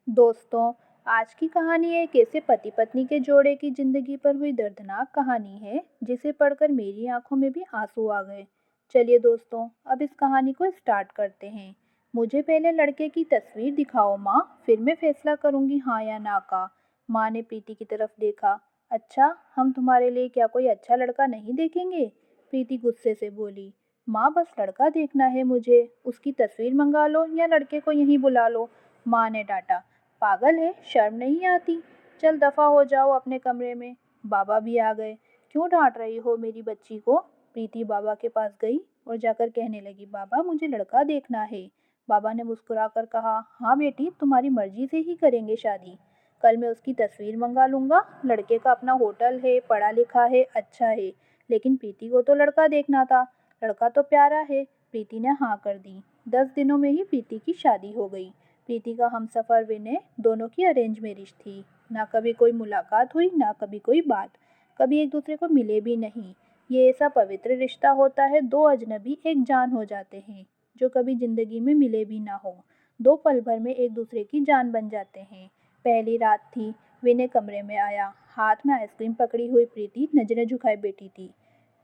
दोस्तों, आज की कहानी एक ऐसे पति पत्नी के जोड़े की जिंदगी पर हुई दर्दनाक कहानी है जिसे पढ़कर मेरी आंखों में भी आंसू आ गए। चलिए दोस्तों, अब इस कहानी को स्टार्ट करते हैं। मुझे पहले लड़के की तस्वीर दिखाओ माँ, फिर मैं फैसला करूंगी हाँ या ना का। माँ ने प्रीति की तरफ देखा। अच्छा, हम तुम्हारे लिए क्या कोई अच्छा लड़का नहीं देखेंगे? प्रीति गुस्से से बोली। माँ, बस लड़का देखना है मुझे, उसकी तस्वीर मंगा लो या लड़के को यहीं बुला लो। माँ ने डांटा। पागल है, शर्म नहीं आती? चल दफा हो जाओ अपने कमरे में। बाबा भी आ गए। क्यों डांट रही हो मेरी बच्ची को? प्रीति बाबा के पास गई और जाकर कहने लगी, बाबा मुझे लड़का देखना है। बाबा ने मुस्कुराकर कहा, हाँ बेटी, तुम्हारी मर्जी से ही करेंगे शादी। कल मैं उसकी तस्वीर मंगा लूंगा। लड़के का अपना होटल है, पढ़ा लिखा है, अच्छा है, लेकिन प्रीति को तो लड़का देखना था। लड़का तो प्यारा है। प्रीति ने हाँ कर दी। 10 दिनों में ही प्रीति की शादी हो गई। प्रीति का हमसफर विनय दोनों की अरेंज मैरिज थी। ना कभी कोई मुलाकात हुई, ना कभी कोई बात। कभी एक दूसरे को मिले भी नहीं। ये ऐसा पवित्र रिश्ता होता है, दो अजनबी एक जान हो जाते हैं, जो कभी जिंदगी में मिले भी ना हो। दो पल भर में एक दूसरे की जान बन जाते हैं। पहली रात थी। विनय कमरे में आया। हाथ में आइसक्रीम पकड़ी हुई प्रीति नजरें झुकाए बैठी थी।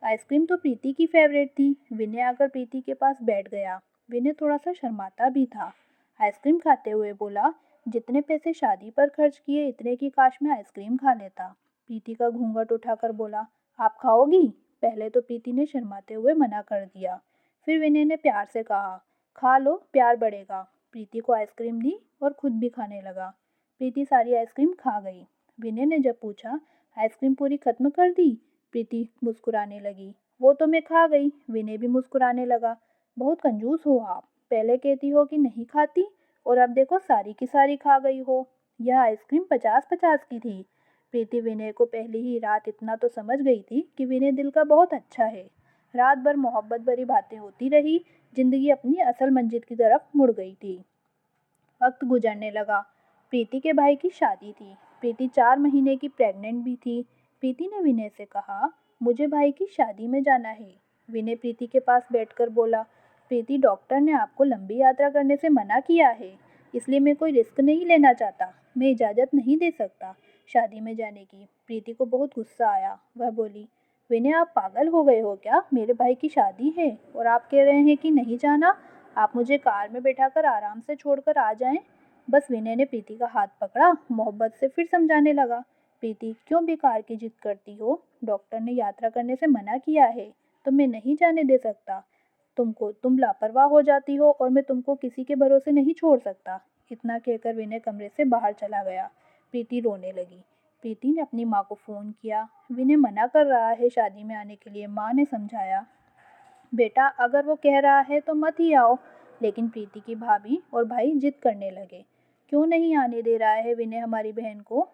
आइसक्रीम तो प्रीति की फेवरेट थी। विनय आकर प्रीति के पास बैठ गया। विनय थोड़ा सा शर्माता भी था। आइसक्रीम खाते हुए बोला, जितने पैसे शादी पर खर्च किए इतने की काश मैं आइसक्रीम खा लेता। प्रीति का घूंघट उठाकर बोला, आप खाओगी? पहले तो प्रीति ने शर्माते हुए मना कर दिया। फिर विनय ने प्यार से कहा, खा लो, प्यार बढ़ेगा। प्रीति को आइसक्रीम दी और खुद भी खाने लगा। प्रीति सारी आइसक्रीम खा गई। विनय ने जब पूछा, आइसक्रीम पूरी खत्म कर दी? प्रीति मुस्कुराने लगी। वो तो मैं खा गई। विनय भी मुस्कुराने लगा। बहुत कंजूस हो आप। पहले कहती हो कि नहीं खाती और अब देखो सारी की सारी खा गई हो। यह आइसक्रीम 50-50 की थी। प्रीति विनय को पहली ही रात इतना तो समझ गई थी कि विनय दिल का बहुत अच्छा है। रात भर मोहब्बत भरी बातें होती रही। जिंदगी अपनी असल मंजिल की तरफ मुड़ गई थी। वक्त गुजरने लगा। प्रीति के भाई की शादी थी। प्रीति 4 महीने की प्रेग्नेंट भी थी। प्रीति ने विनय से कहा, मुझे भाई की शादी में जाना है। विनय प्रीति के पास बैठकर बोला, प्रीति, डॉक्टर ने आपको लंबी यात्रा करने से मना किया है, इसलिए मैं कोई रिस्क नहीं लेना चाहता। मैं इजाज़त नहीं दे सकता शादी में जाने की। प्रीति को बहुत गुस्सा आया। वह बोली, विनय, आप पागल हो गए हो क्या? मेरे भाई की शादी है और आप कह रहे हैं कि नहीं जाना। आप मुझे कार में बैठाकर आराम से छोड़कर आ जाएं। बस विनय ने प्रीति का हाथ पकड़ा, मोहब्बत से फिर समझाने लगा, प्रीति, क्यों बेकार की जिद करती हो? डॉक्टर ने यात्रा करने से मना किया है, तो मैं नहीं जाने दे सकता। तुम लापरवाह हो जाती हो और मैं तुमको किसी के भरोसे नहीं छोड़ सकता। इतना कहकर विनय कमरे से बाहर चला गया। प्रीति रोने लगी। प्रीति ने अपनी माँ को फ़ोन किया। विनय मना कर रहा है शादी में आने के लिए। माँ ने समझाया, बेटा, अगर वो कह रहा है तो मत ही आओ। लेकिन प्रीति की भाभी और भाई जिद करने लगे। क्यों नहीं आने दे रहा है विनय हमारी बहन को?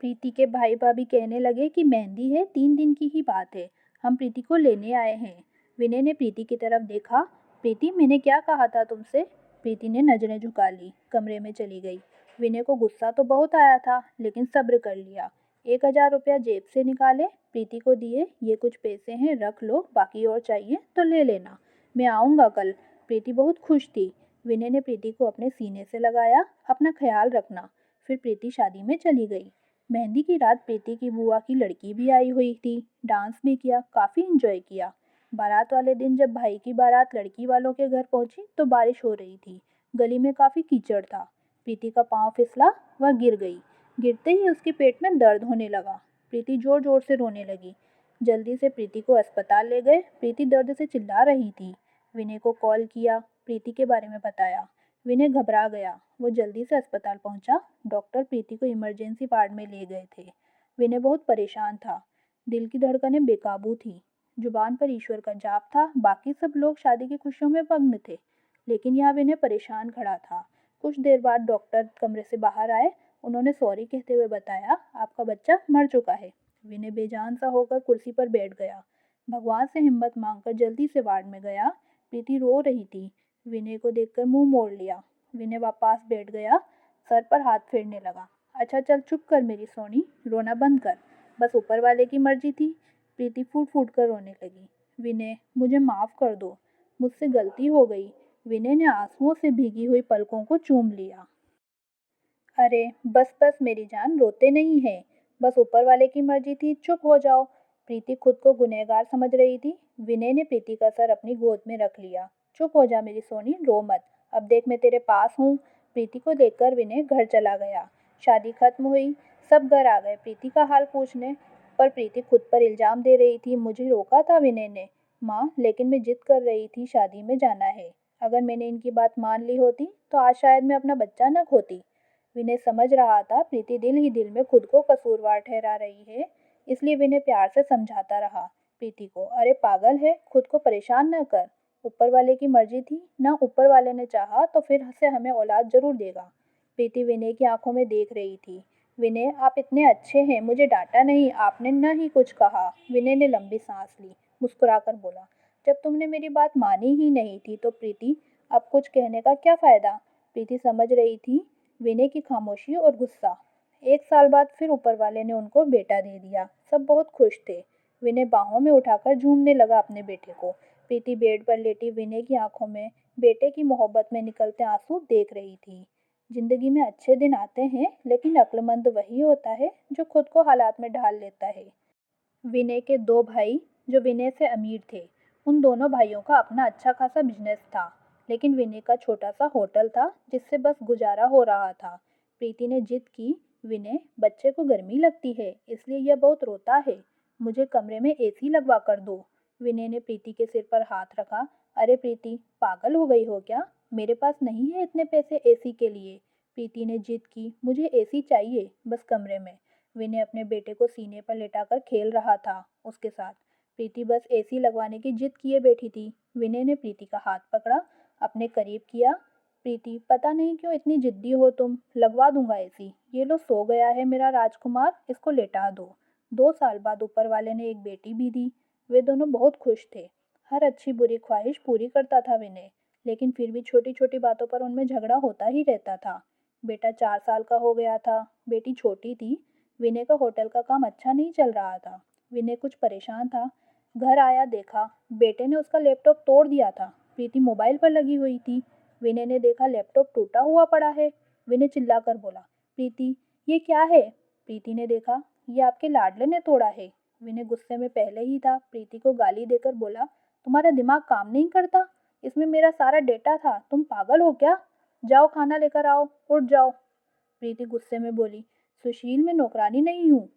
प्रीति के भाई भाभी कहने लगे कि मेहंदी है, 3 दिन की ही बात है, हम प्रीति को लेने आए हैं। विनय ने प्रीति की तरफ देखा। प्रीति, मैंने क्या कहा था तुमसे? प्रीति ने नजरें झुका ली, कमरे में चली गई। विनय को गुस्सा तो बहुत आया था, लेकिन सब्र कर लिया। 1000 रुपया जेब से निकाले, प्रीति को दिए। ये कुछ पैसे हैं, रख लो, बाकी और चाहिए तो ले लेना, मैं आऊँगा कल। प्रीति बहुत खुश थी। विनय ने प्रीति को अपने सीने से लगाया, अपना ख्याल रखना। फिर प्रीति शादी में चली गई। मेहंदी की रात प्रीति की बुआ की लड़की भी आई हुई थी। डांस भी किया, काफ़ी एंजॉय किया। बारात वाले दिन जब भाई की बारात लड़की वालों के घर पहुंची तो बारिश हो रही थी। गली में काफ़ी कीचड़ था। प्रीति का पाँव फिसला, वह गिर गई। गिरते ही उसके पेट में दर्द होने लगा। प्रीति जोर जोर से रोने लगी। जल्दी से प्रीति को अस्पताल ले गए। प्रीति दर्द से चिल्ला रही थी। विनय को कॉल किया, प्रीति के बारे में बताया। विनय घबरा गया। वो जल्दी से अस्पताल पहुंचा। डॉक्टर प्रीति को इमरजेंसी वार्ड में ले गए थे। विनय बहुत परेशान था। दिल की धड़कनें बेकाबू थी। जुबान पर ईश्वर का जाप था। बाकी सब लोग शादी की खुशियों में मग्न थे, लेकिन यहाँ विनय परेशान खड़ा था। कुछ देर बाद डॉक्टर कमरे से बाहर आए। उन्होंने सॉरी कहते हुए बताया, आपका बच्चा मर चुका है। विनय बेजान सा होकर कुर्सी पर बैठ गया। भगवान से हिम्मत मांगकर जल्दी से वार्ड में गया। प्रीति रो रही थी। विनय को देखकर मुंह मोड़ लिया। विनय वापस बैठ गया, सर पर हाथ फेरने लगा। अच्छा चल, चुप कर मेरी सोनी, रोना बंद कर, बस ऊपर वाले की मर्जी थी। प्रीति फूट फूट कर रोने लगी। विनय, मुझे माफ़ कर दो, मुझसे गलती हो गई। विनय ने आंसुओं से भीगी हुई पलकों को चूम लिया। अरे बस बस मेरी जान, रोते नहीं है। बस ऊपर वाले की मर्जी थी, चुप हो जाओ। प्रीति खुद को गुनहगार समझ रही थी। विनय ने प्रीति का सर अपनी गोद में रख लिया। चुप हो जा मेरी सोनी, रो मत। अब देख मैं तेरे पास हूँ। प्रीति को देखकर विनय घर चला गया। शादी खत्म हुई। सब घर आ गए प्रीति का हाल पूछने। पर प्रीति खुद पर इल्जाम दे रही थी, मुझे रोका था विनय ने। माँ, लेकिन मैं जिद कर रही थी, शादी में जाना है। अगर मैंने इनकी बात मान ली होती तो आज शायद मैं अपना बच्चा न खोती। विनय समझ रहा था प्रीति दिल ही दिल में खुद को कसूरवार ठहरा रही है। इसलिए विनय प्यार से समझाता रहा प्रीति को, अरे पागल है, खुद को परेशान न कर। ऊपर वाले की मर्जी थी ना, ऊपर वाले ने चाहा तो फिर से हमें औलाद जरूर देगा। प्रीति विनय की आंखों में देख रही थी। विनय, आप इतने अच्छे हैं, मुझे डांटा नहीं, आपने न ही कुछ कहा। विनय ने लंबी सांस ली, मुस्कुराकर बोला, जब तुमने मेरी बात मानी ही नहीं थी तो प्रीति अब कुछ कहने का क्या फायदा। प्रीति समझ रही थी विनय की खामोशी और गुस्सा। 1 साल बाद फिर ऊपर वाले ने उनको बेटा दे दिया। सब बहुत खुश थे। विनय बाहों में उठाकर झूमने लगा अपने बेटे को। प्रीति बेड पर लेटी विनय की आंखों में बेटे की मोहब्बत में निकलते आंसू देख रही थी। जिंदगी में अच्छे दिन आते हैं, लेकिन अक्लमंद वही होता है जो खुद को हालात में ढाल लेता है। विनय के 2 भाई जो विनय से अमीर थे, उन दोनों भाइयों का अपना अच्छा खासा बिजनेस था। लेकिन विनय का छोटा सा होटल था जिससे बस गुजारा हो रहा था। प्रीति ने जिद की, विनय, बच्चे को गर्मी लगती है इसलिए यह बहुत रोता है, मुझे कमरे में एसी लगवा कर दो। विनय ने प्रीति के सिर पर हाथ रखा। अरे प्रीति, पागल हो गई हो क्या? मेरे पास नहीं है इतने पैसे एसी के लिए। प्रीति ने जिद की, मुझे एसी चाहिए, बस कमरे में। विनय अपने बेटे को सीने पर लेटाकर खेल रहा था उसके साथ। प्रीति बस एसी लगवाने की जिद किए बैठी थी। विनय ने प्रीति का हाथ पकड़ा, अपने करीब किया। प्रीति, पता नहीं क्यों इतनी जिद्दी हो तुम, लगवा दूंगा एसी। ये लो, सो गया है मेरा राजकुमार, इसको लेटा दो। 2 साल बाद ऊपर वाले ने एक बेटी भी दी। वे दोनों बहुत खुश थे। हर अच्छी बुरी ख्वाहिश पूरी करता था विनय, लेकिन फिर भी छोटी छोटी बातों पर उनमें झगड़ा होता ही रहता था। बेटा 4 साल का हो गया था, बेटी छोटी थी। विनय का होटल का काम अच्छा नहीं चल रहा था। विनय कुछ परेशान था। घर आया, देखा बेटे ने उसका लैपटॉप तोड़ दिया था। प्रीति मोबाइल पर लगी हुई थी। विनय ने देखा लैपटॉप टूटा हुआ पड़ा है। विनय चिल्लाकर बोला, प्रीति, ये क्या है? प्रीति ने देखा, ये आपके लाडले ने तोड़ा है। विनय गुस्से में पहले ही था। प्रीति को गाली देकर बोला, तुम्हारा दिमाग काम नहीं करता? इसमें मेरा सारा डेटा था, तुम पागल हो क्या? जाओ खाना लेकर आओ, उठ जाओ। प्रीति गुस्से में बोली, सुशील, मैं नौकरानी नहीं हूँ,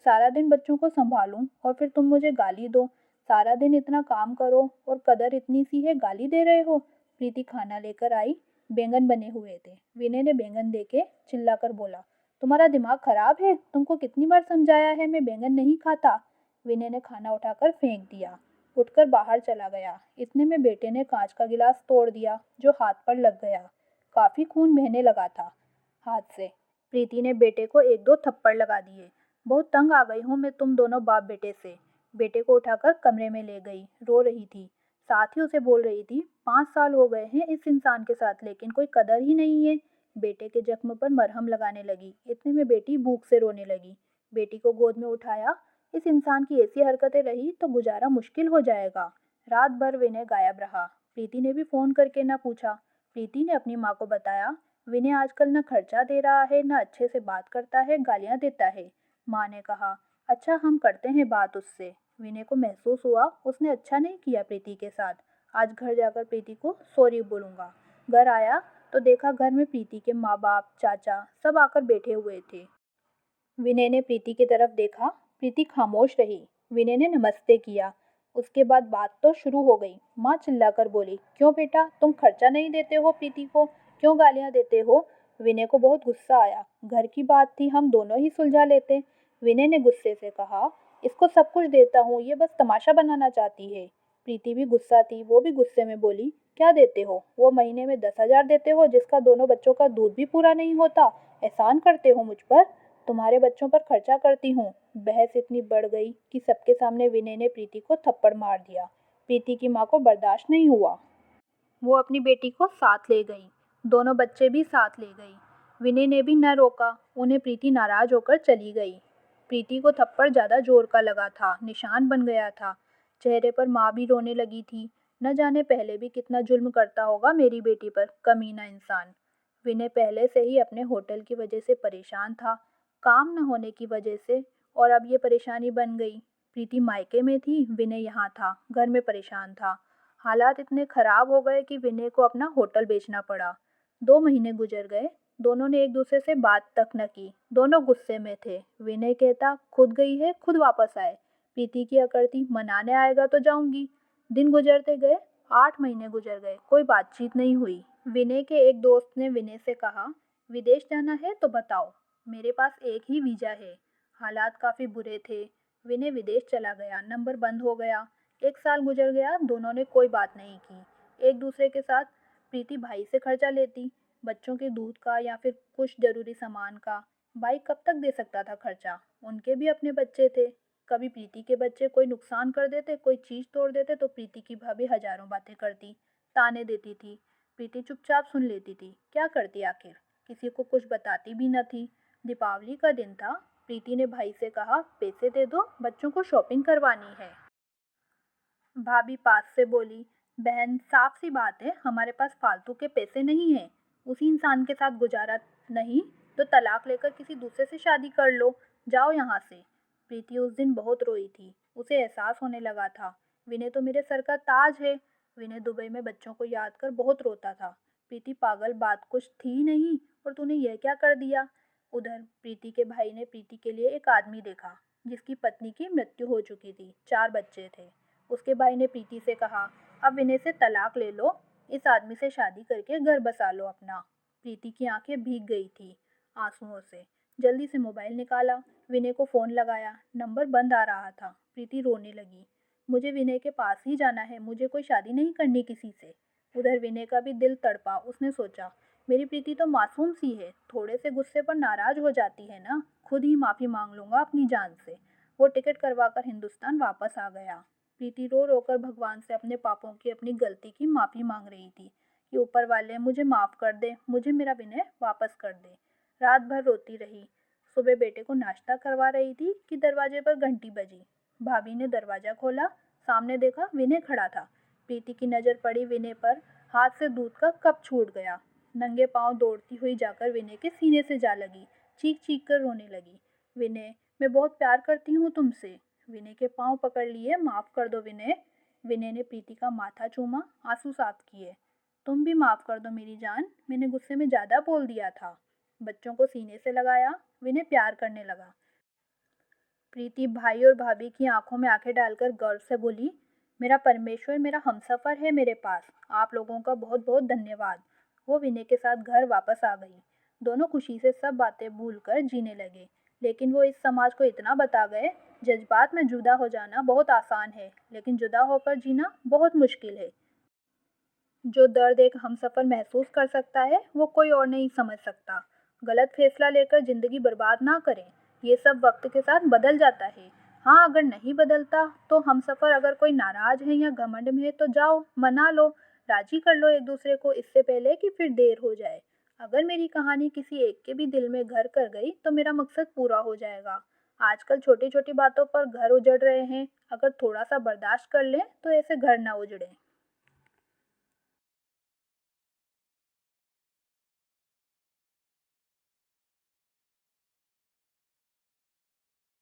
सारा दिन बच्चों को संभालूं और फिर तुम मुझे गाली दो। सारा दिन इतना काम करो और कदर इतनी सी है, गाली दे रहे हो। प्रीति खाना लेकर आई। बैंगन बने हुए थे। विनय ने बैंगन देके चिल्लाकर बोला, तुम्हारा दिमाग खराब है? तुमको कितनी बार समझाया है मैं बैंगन नहीं खाता। विनय ने खाना उठाकर फेंक दिया, उठकर बाहर चला गया। इतने में बेटे ने कांच का गिलास तोड़ दिया जो हाथ पर लग गया। काफी खून बहने लगा था हाथ से। प्रीति ने बेटे को 1-2 थप्पड़ लगा दिए। बहुत तंग आ गई हूँ मैं तुम दोनों बाप बेटे से। बेटे को उठाकर कमरे में ले गई। रो रही थी। साथ ही उसे बोल रही थी, 5 साल हो गए हैं इस इंसान के साथ, लेकिन कोई कदर ही नहीं है। बेटे के जख्म पर मरहम लगाने लगी। इतने में बेटी भूख से रोने लगी। बेटी को गोद में उठाया। इस इंसान की ऐसी हरकतें रही तो गुजारा मुश्किल हो जाएगा। रात भर विनय गायब रहा। प्रीति ने भी फोन करके न पूछा। प्रीति ने अपनी माँ को बताया, विनय आजकल न खर्चा दे रहा है, न अच्छे से बात करता है, गालियां देता है। माँ ने कहा, अच्छा हम करते हैं बात उससे। विनय को महसूस हुआ उसने अच्छा नहीं किया प्रीति के साथ। आज घर जाकर प्रीति को सॉरी बोलूंगा। घर आया तो देखा घर में प्रीति के माँ बाप, चाचा सब आकर बैठे हुए थे। विनय ने प्रीति की तरफ देखा। प्रीति खामोश रही। विनय ने नमस्ते किया। उसके बाद बात तो शुरू हो गई। माँ चिल्लाकर बोली, क्यों बेटा, तुम खर्चा नहीं देते हो प्रीति को? क्यों गालियां देते हो? विनय को बहुत गुस्सा आया। घर की बात थी, हम दोनों ही सुलझा लेते। विनय ने गुस्से से कहा, इसको सब कुछ देता हूँ, ये बस तमाशा बनाना चाहती है। प्रीति भी गुस्सा थी। वो भी गुस्से में बोली, क्या देते हो? वो महीने में 10,000 देते हो जिसका दोनों बच्चों का दूध भी पूरा नहीं होता। एहसान करते हो मुझ पर? तुम्हारे बच्चों पर खर्चा करती हूँ। बहस इतनी बढ़ गई कि सबके सामने विनय ने प्रीति को थप्पड़ मार दिया। प्रीति की माँ को बर्दाश्त नहीं हुआ। वो अपनी बेटी को साथ ले गई। दोनों बच्चे भी साथ ले गई। विनय ने भी न रोका। उन्हें प्रीति नाराज होकर चली गई। प्रीति को थप्पड़ ज्यादा जोर का लगा था, निशान बन गया था। चेहरे पर माँ भी रोने लगी थी। न जाने पहले भी कितना जुल्म करता होगा मेरी बेटी पर, कमीना इंसान। विनय पहले से ही अपने होटल की वजह से परेशान था, काम न होने की वजह से, और अब ये परेशानी बन गई। प्रीति मायके में थी, विनय यहाँ था, घर में परेशान था। हालात इतने खराब हो गए कि विनय को अपना होटल बेचना पड़ा। 2 महीने गुजर गए, दोनों ने एक दूसरे से बात तक न की। दोनों गुस्से में थे। विनय कहता, खुद गई है, खुद वापस आए। प्रीति की अकड़ती, मनाने आएगा तो जाऊंगी। दिन गुजरते गए, 8 महीने गुजर गए, कोई बातचीत नहीं हुई। विनय के एक दोस्त ने विनय से कहा, विदेश जाना है तो बताओ, मेरे पास एक ही वीजा है। हालात काफी बुरे थे। विनय विदेश चला गया, नंबर बंद हो गया। 1 साल गुजर गया, दोनों ने कोई बात नहीं की एक दूसरे के साथ। प्रीति भाई से खर्चा लेती, बच्चों के दूध का या फिर कुछ जरूरी सामान का। भाई कब तक दे सकता था खर्चा, उनके भी अपने बच्चे थे। कभी प्रीति के बच्चे कोई नुकसान कर देते, कोई चीज तोड़ देते तो प्रीति की भाभी हजारों बातें करती, ताने देती थी। प्रीति चुपचाप सुन लेती थी, क्या करती आखिर, किसी को कुछ बताती भी न थी। दीपावली का दिन था, प्रीति ने भाई से कहा, पैसे दे दो, बच्चों को शॉपिंग करवानी है। भाभी पास से बोली, बहन साफ सी बात है, हमारे पास फालतू के पैसे नहीं हैं। उसी इंसान के साथ गुजारा नहीं तो तलाक लेकर किसी दूसरे से शादी कर लो, जाओ यहाँ से। प्रीति उस दिन बहुत रोई थी, उसे एहसास होने लगा था, विनय तो मेरे सर का ताज है। विनय दुबई में बच्चों को याद कर बहुत रोता था। प्रीति पागल, बात कुछ थी नहीं, और तूने यह क्या कर दिया। उधर प्रीति के भाई ने प्रीति के लिए एक आदमी देखा, जिसकी पत्नी की मृत्यु हो चुकी थी, 4 बच्चे थे। उसके भाई ने प्रीति से कहा, अब विनय से तलाक ले लो, इस आदमी से शादी करके घर बसा लो अपना। प्रीति की आंखें भीग गई थी आंसुओं से। जल्दी से मोबाइल निकाला, विनय को फोन लगाया, नंबर बंद आ रहा था। प्रीति रोने लगी, मुझे विनय के पास ही जाना है, मुझे कोई शादी नहीं करनी किसी से। उधर विनय का भी दिल तड़पा, उसने सोचा, मेरी प्रीति तो मासूम सी है, थोड़े से गुस्से पर नाराज हो जाती है ना, खुद ही माफी मांग लूंगा अपनी जान से। वो टिकट करवाकर हिंदुस्तान वापस आ गया। प्रीति रो रोकर भगवान से अपने पापों की, अपनी गलती की माफ़ी मांग रही थी कि ऊपर वाले मुझे माफ़ कर दे, मुझे मेरा विनय वापस कर दे। रात भर रोती रही। सुबह बेटे को नाश्ता करवा रही थी कि दरवाजे पर घंटी बजी। भाभी ने दरवाज़ा खोला, सामने देखा विनय खड़ा था। प्रीति की नज़र पड़ी विनय पर, हाथ से दूध का कप छूट गया। नंगे पांव दौड़ती हुई जाकर विनय के सीने से जा लगी, चीख चीख कर रोने लगी, विनय मैं बहुत प्यार करती हूँ तुमसे। विनय के पांव पकड़ लिए, माफ कर दो विनय। विनय ने प्रीति का माथा चूमा, आंसू साफ किए। तुम भी माफ कर दो मेरी जान, मैंने गुस्से में ज्यादा बोल दिया था। बच्चों को सीने से लगाया, विनय प्यार करने लगा। प्रीति भाई और भाभी की आंखों में आंखें डालकर गर्व से बोली, मेरा परमेश्वर, मेरा हमसफर है मेरे पास, आप लोगों का बहुत बहुत धन्यवाद। वो विनय के साथ घर वापस आ गई। दोनों खुशी से सब बातें भूलकर जीने लगे। लेकिन वो इस समाज को इतना बता गए, जज्बात में जुदा हो जाना बहुत आसान है, लेकिन जुदा होकर जीना बहुत मुश्किल है। जो दर्द एक हमसफर महसूस कर सकता है, वो कोई और नहीं समझ सकता। गलत फैसला लेकर जिंदगी बर्बाद ना करें, ये सब वक्त के साथ बदल जाता है। हाँ, अगर नहीं बदलता तो हमसफर अगर कोई नाराज है या घमंड में है तो जाओ, मना लो, राजी कर लो एक दूसरे को, इससे पहले कि फिर देर हो जाए। अगर मेरी कहानी किसी एक के भी दिल में घर कर गई तो मेरा मकसद पूरा हो जाएगा। आजकल छोटी छोटी बातों पर घर उजड़ रहे हैं, अगर थोड़ा सा बर्दाश्त कर लें तो ऐसे घर ना उजड़े।